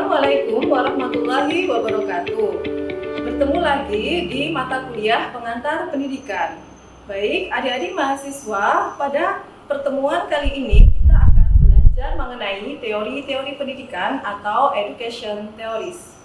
Assalamualaikum warahmatullahi wabarakatuh. Bertemu lagi di mata kuliah pengantar pendidikan. Baik, adik-adik mahasiswa, pada pertemuan kali ini kita akan belajar mengenai teori-teori pendidikan atau education theories.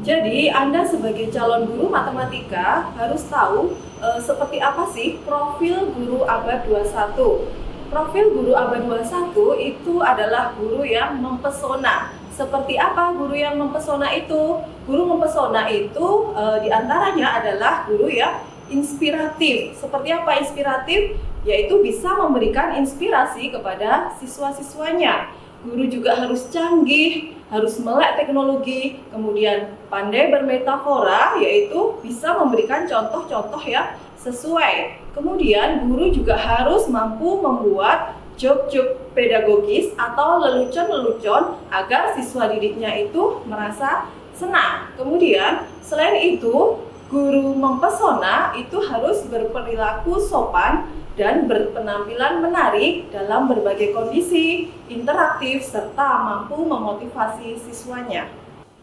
Jadi, Anda sebagai calon guru matematika harus tahu seperti apa sih profil guru abad 21. Profil guru abad 21 itu adalah guru yang mempesona. Seperti apa guru yang mempesona itu? Guru mempesona itu diantaranya adalah guru yang inspiratif. Seperti apa inspiratif? Yaitu bisa memberikan inspirasi kepada siswa-siswanya. Guru juga harus canggih, harus melek teknologi, kemudian pandai bermetafora, yaitu bisa memberikan contoh-contoh yang sesuai. Kemudian guru juga harus mampu membuat joke-joke pedagogis atau lelucon-lelucon agar siswa didiknya itu merasa senang. Kemudian selain itu, guru mempesona itu harus berperilaku sopan dan berpenampilan menarik dalam berbagai kondisi, interaktif, serta mampu memotivasi siswanya.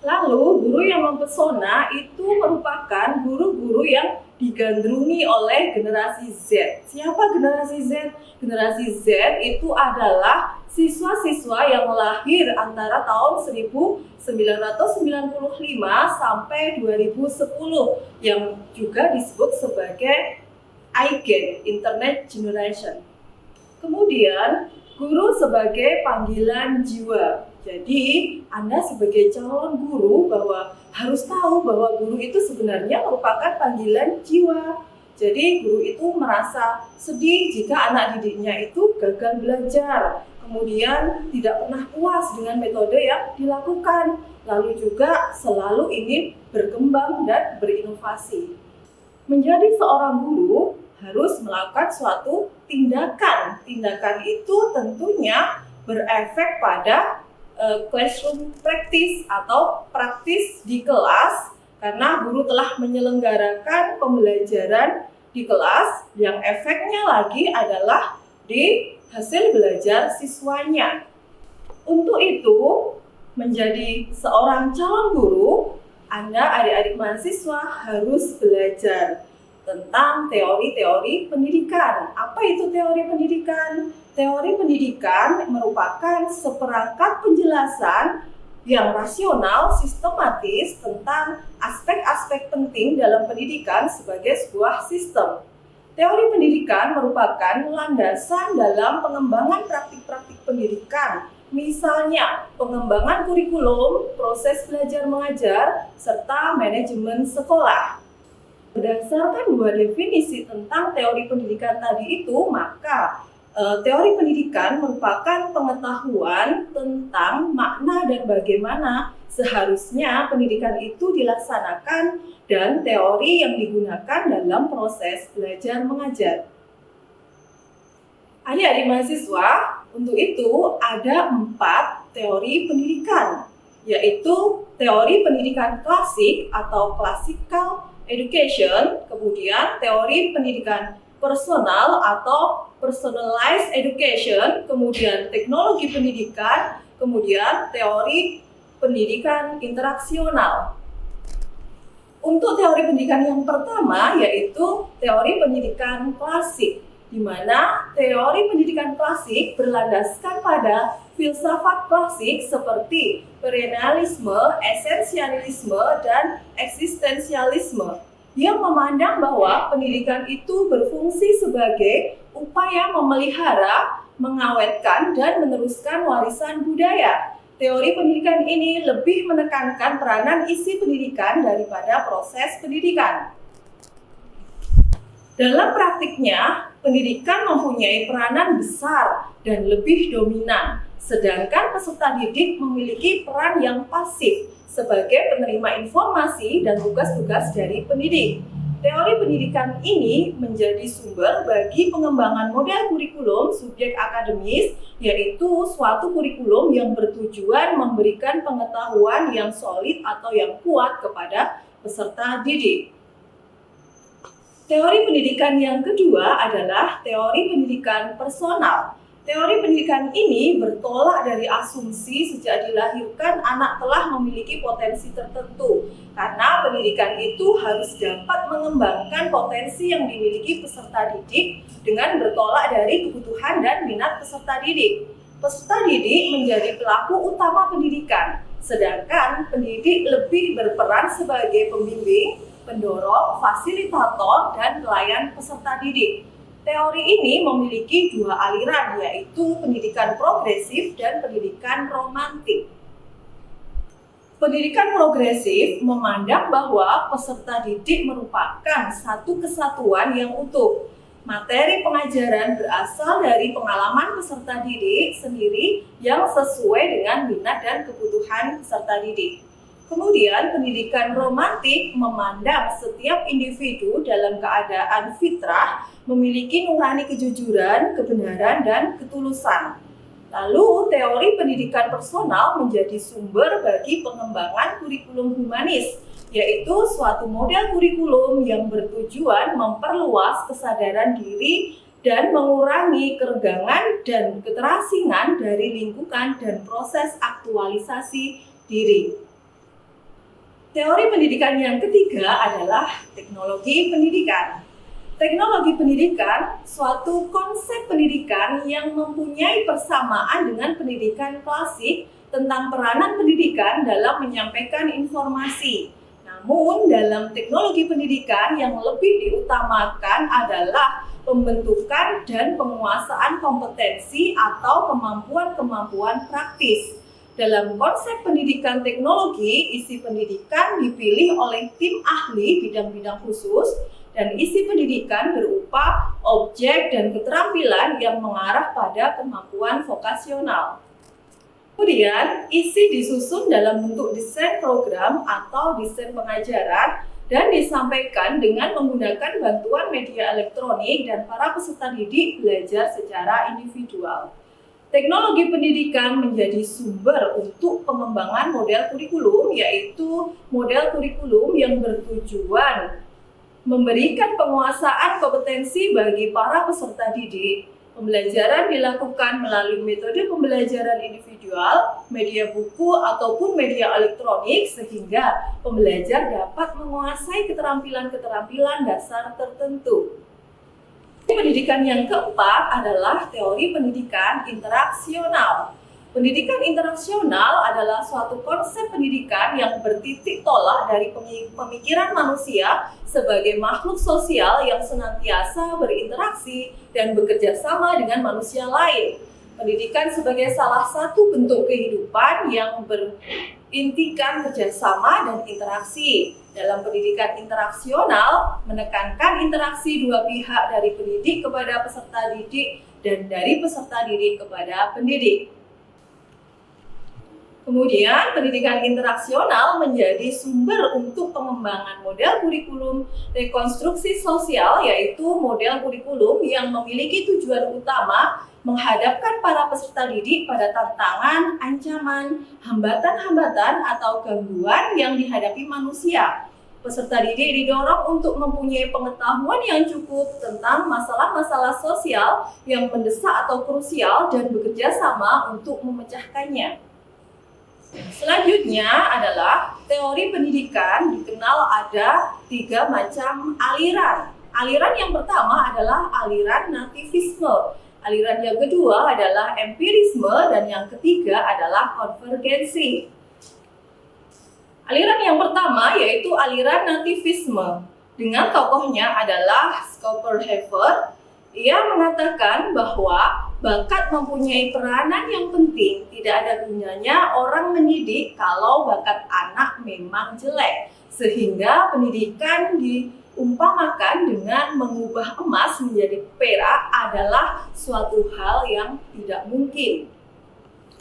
Lalu, guru yang mempesona itu merupakan guru-guru yang digandrungi oleh generasi Z. Siapa generasi Z? Generasi Z itu adalah siswa-siswa yang lahir antara tahun 1995 sampai 2010 yang juga disebut sebagai IGEN, Internet Generation. Kemudian, guru sebagai panggilan jiwa. Jadi, Anda sebagai calon guru harus tahu bahwa guru itu sebenarnya merupakan panggilan jiwa. Jadi, guru itu merasa sedih jika anak didiknya itu gagal belajar. Kemudian, tidak pernah puas dengan metode yang dilakukan. Lalu juga selalu ingin berkembang dan berinovasi. Menjadi seorang guru harus melakukan suatu tindakan. Tindakan itu tentunya berefek pada classroom practice atau praktis di kelas, karena guru telah menyelenggarakan pembelajaran di kelas yang efeknya lagi adalah di hasil belajar siswanya. Untuk itu, menjadi seorang calon guru, Anda adik-adik mahasiswa harus belajar tentang teori-teori pendidikan. Apa itu teori pendidikan? Teori pendidikan merupakan seperangkat penjelasan yang rasional, sistematis tentang aspek-aspek penting dalam pendidikan sebagai sebuah sistem. Teori pendidikan merupakan landasan dalam pengembangan praktik-praktik pendidikan, misalnya pengembangan kurikulum, proses belajar mengajar, serta manajemen sekolah. Berdasarkan dua definisi tentang teori pendidikan tadi itu, maka teori pendidikan merupakan pengetahuan tentang makna dan bagaimana seharusnya pendidikan itu dilaksanakan dan teori yang digunakan dalam proses belajar mengajar. Adik-adik mahasiswa, untuk itu ada 4 teori pendidikan, yaitu teori pendidikan klasik atau classical education, kemudian teori pendidikan personal atau personalized education, kemudian teknologi pendidikan, kemudian teori pendidikan interaksional. Untuk teori pendidikan yang pertama yaitu teori pendidikan klasik, di mana teori pendidikan klasik berlandaskan pada filsafat klasik seperti perennialisme, esensialisme, dan eksistensialisme, yang memandang bahwa pendidikan itu berfungsi sebagai upaya memelihara, mengawetkan, dan meneruskan warisan budaya. Teori pendidikan ini lebih menekankan peranan isi pendidikan daripada proses pendidikan. Dalam praktiknya, pendidikan mempunyai peranan besar dan lebih dominan, sedangkan peserta didik memiliki peran yang pasif sebagai penerima informasi dan tugas-tugas dari pendidik. Teori pendidikan ini menjadi sumber bagi pengembangan model kurikulum subjek akademis, yaitu suatu kurikulum yang bertujuan memberikan pengetahuan yang solid atau yang kuat kepada peserta didik. Teori pendidikan yang kedua adalah teori pendidikan personal, Teori pendidikan ini bertolak dari asumsi sejak dilahirkan anak telah memiliki potensi tertentu, karena pendidikan itu harus dapat mengembangkan potensi yang dimiliki peserta didik dengan bertolak dari kebutuhan dan minat peserta didik. Peserta didik menjadi pelaku utama pendidikan, sedangkan pendidik lebih berperan sebagai pembimbing, pendorong, fasilitator, dan pelayan peserta didik. Teori ini memiliki dua aliran, yaitu pendidikan progresif dan pendidikan romantik. Pendidikan progresif memandang bahwa peserta didik merupakan satu kesatuan yang utuh. Materi pengajaran berasal dari pengalaman peserta didik sendiri yang sesuai dengan minat dan kebutuhan peserta didik. Kemudian, pendidikan romantik memandang setiap individu dalam keadaan fitrah memiliki nurani kejujuran, kebenaran, dan ketulusan. Lalu, teori pendidikan personal menjadi sumber bagi pengembangan kurikulum humanis, yaitu suatu model kurikulum yang bertujuan memperluas kesadaran diri dan mengurangi keregangan dan keterasingan dari lingkungan dan proses aktualisasi diri. Teori pendidikan yang ketiga adalah teknologi pendidikan. Teknologi pendidikan suatu konsep pendidikan yang mempunyai persamaan dengan pendidikan klasik tentang peranan pendidikan dalam menyampaikan informasi. Namun, dalam teknologi pendidikan yang lebih diutamakan adalah pembentukan dan penguasaan kompetensi atau kemampuan-kemampuan praktis. Dalam konsep pendidikan teknologi, isi pendidikan dipilih oleh tim ahli bidang-bidang khusus dan isi pendidikan berupa objek dan keterampilan yang mengarah pada kemampuan vokasional. Kemudian, isi disusun dalam bentuk desain program atau desain pengajaran dan disampaikan dengan menggunakan bantuan media elektronik dan para peserta didik belajar secara individual. Teknologi pendidikan menjadi sumber untuk pengembangan model kurikulum, yaitu model kurikulum yang bertujuan memberikan penguasaan kompetensi bagi para peserta didik. Pembelajaran dilakukan melalui metode pembelajaran individual, media buku, ataupun media elektronik sehingga pembelajar dapat menguasai keterampilan-keterampilan dasar tertentu. Pendidikan yang keempat adalah teori pendidikan interaksional. Pendidikan interaksional adalah suatu konsep pendidikan yang bertitik tolak dari pemikiran manusia sebagai makhluk sosial yang senantiasa berinteraksi dan bekerja sama dengan manusia lain. Pendidikan sebagai salah satu bentuk kehidupan yang berintikan kerjasama dan interaksi. Dalam pendidikan interaksional, menekankan interaksi dua pihak dari pendidik kepada peserta didik dan dari peserta didik kepada pendidik. Kemudian, pendidikan interaksional menjadi sumber untuk pengembangan model kurikulum rekonstruksi sosial, yaitu model kurikulum yang memiliki tujuan utama menghadapkan para peserta didik pada tantangan, ancaman, hambatan-hambatan, atau gangguan yang dihadapi manusia. Peserta didik didorong untuk mempunyai pengetahuan yang cukup tentang masalah-masalah sosial yang mendesak atau krusial dan bekerja sama untuk memecahkannya. Selanjutnya adalah teori pendidikan. Dikenal ada 3 macam aliran. Aliran yang pertama adalah aliran nativisme. Aliran yang kedua adalah empirisme dan yang ketiga adalah konvergensi. Aliran yang pertama yaitu aliran nativisme. Dengan tokohnya adalah Schopenhauer. Ia mengatakan bahwa bakat mempunyai peranan yang penting. Tidak ada gunanya orang mendidik kalau bakat anak memang jelek. Sehingga pendidikan diumpamakan dengan mengubah emas menjadi perak adalah suatu hal yang tidak mungkin.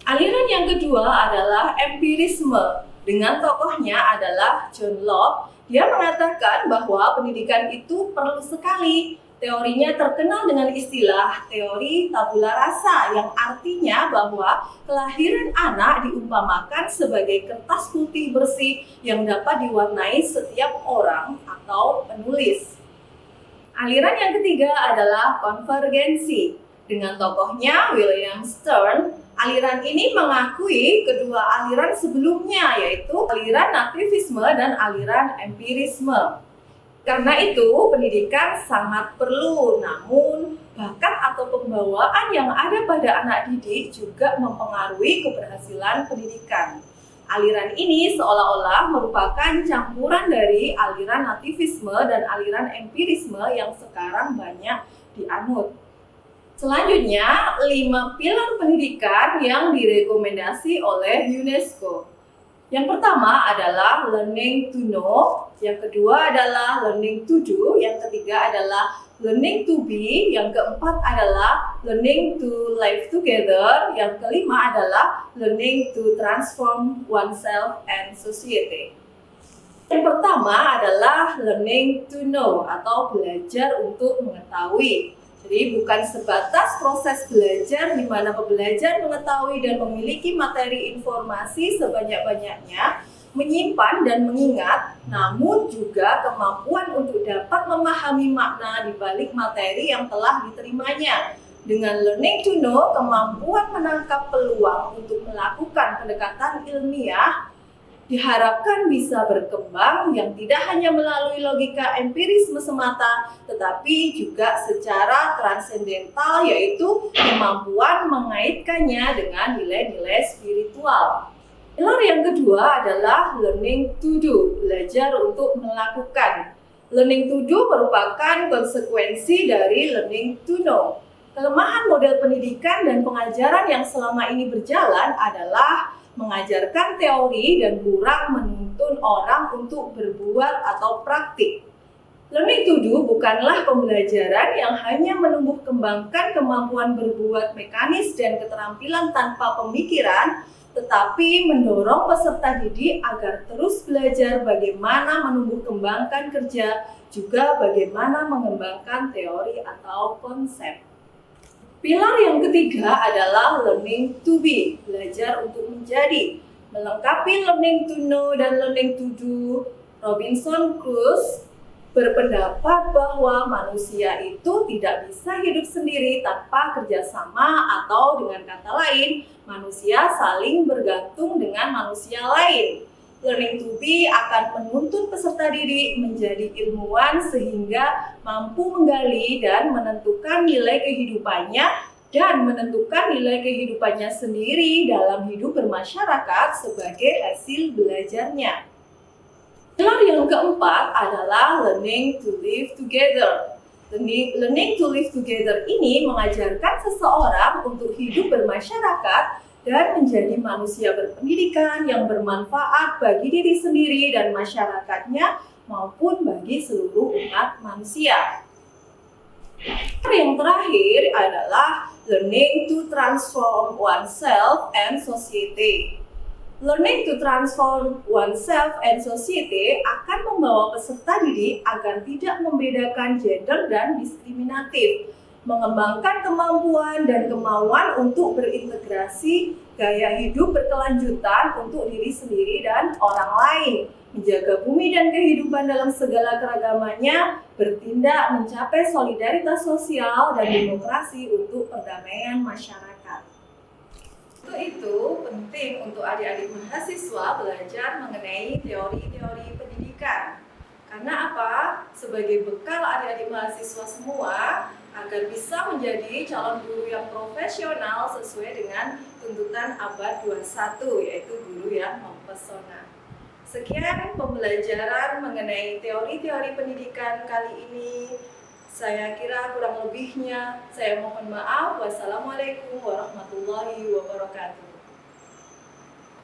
Aliran yang kedua adalah empirisme. Dengan tokohnya adalah John Locke. Dia mengatakan bahwa pendidikan itu perlu sekali. Teorinya terkenal dengan istilah teori tabula rasa yang artinya bahwa kelahiran anak diumpamakan sebagai kertas putih bersih yang dapat diwarnai setiap orang atau penulis. Aliran yang ketiga adalah konvergensi. Dengan tokohnya William Stern, aliran ini mengakui kedua aliran sebelumnya, yaitu aliran nativisme dan aliran empirisme. Karena itu, pendidikan sangat perlu, namun bakat atau pembawaan yang ada pada anak didik juga mempengaruhi keberhasilan pendidikan. Aliran ini seolah-olah merupakan campuran dari aliran nativisme dan aliran empirisme yang sekarang banyak dianut. Selanjutnya, 5 pilar pendidikan yang direkomendasi oleh UNESCO. Yang pertama adalah learning to know, yang kedua adalah learning to do, yang ketiga adalah learning to be, yang keempat adalah learning to live together, yang kelima adalah learning to transform oneself and society. Yang pertama adalah learning to know atau belajar untuk mengetahui. Jadi bukan sebatas proses belajar di mana pembelajar mengetahui dan memiliki materi informasi sebanyak-banyaknya, menyimpan dan mengingat, namun juga kemampuan untuk dapat memahami makna di balik materi yang telah diterimanya. Dengan learning to know, kemampuan menangkap peluang untuk melakukan pendekatan ilmiah diharapkan bisa berkembang yang tidak hanya melalui logika empirisme semata, tetapi juga secara transendental, yaitu kemampuan mengaitkannya dengan nilai-nilai spiritual. Pilar yang kedua adalah learning to do, belajar untuk melakukan. Learning to do merupakan konsekuensi dari learning to know. Kelemahan model pendidikan dan pengajaran yang selama ini berjalan adalah mengajarkan teori dan kurang menuntun orang untuk berbuat atau praktik. Learning to do bukanlah pembelajaran yang hanya menumbuh kembangkan kemampuan berbuat mekanis dan keterampilan tanpa pemikiran, tetapi mendorong peserta didik agar terus belajar bagaimana menumbuh kembangkan kerja, juga bagaimana mengembangkan teori atau konsep. Pilar yang ketiga adalah learning to be, belajar untuk menjadi. Melengkapi learning to know dan learning to do, Robinson Crusoe berpendapat bahwa manusia itu tidak bisa hidup sendiri tanpa kerjasama, atau dengan kata lain, manusia saling bergantung dengan manusia lain. Learning to be akan menuntun peserta didik menjadi ilmuwan sehingga mampu menggali dan menentukan nilai kehidupannya dan menentukan nilai kehidupannya sendiri dalam hidup bermasyarakat sebagai hasil belajarnya. Pilar yang keempat adalah learning to live together. Learning to live together ini mengajarkan seseorang untuk hidup bermasyarakat dan menjadi manusia berpendidikan yang bermanfaat bagi diri sendiri dan masyarakatnya maupun bagi seluruh umat manusia. Yang terakhir adalah learning to transform oneself and society. Learning to transform oneself and society akan membawa peserta didik agar tidak membedakan gender dan diskriminatif, mengembangkan kemampuan dan kemauan untuk berintegrasi gaya hidup berkelanjutan untuk diri sendiri dan orang lain, menjaga bumi dan kehidupan dalam segala keragamannya, bertindak mencapai solidaritas sosial dan demokrasi untuk perdamaian masyarakat. Untuk itu, penting untuk adik-adik mahasiswa belajar mengenai teori-teori pendidikan. Karena apa? Sebagai bekal adik-adik mahasiswa semua agar bisa menjadi calon guru yang profesional sesuai dengan tuntutan abad 21, yaitu guru yang mempesona. Sekian pembelajaran mengenai teori-teori pendidikan kali ini. Saya kira kurang lebihnya saya mohon maaf. Wassalamualaikum warahmatullahi wabarakatuh.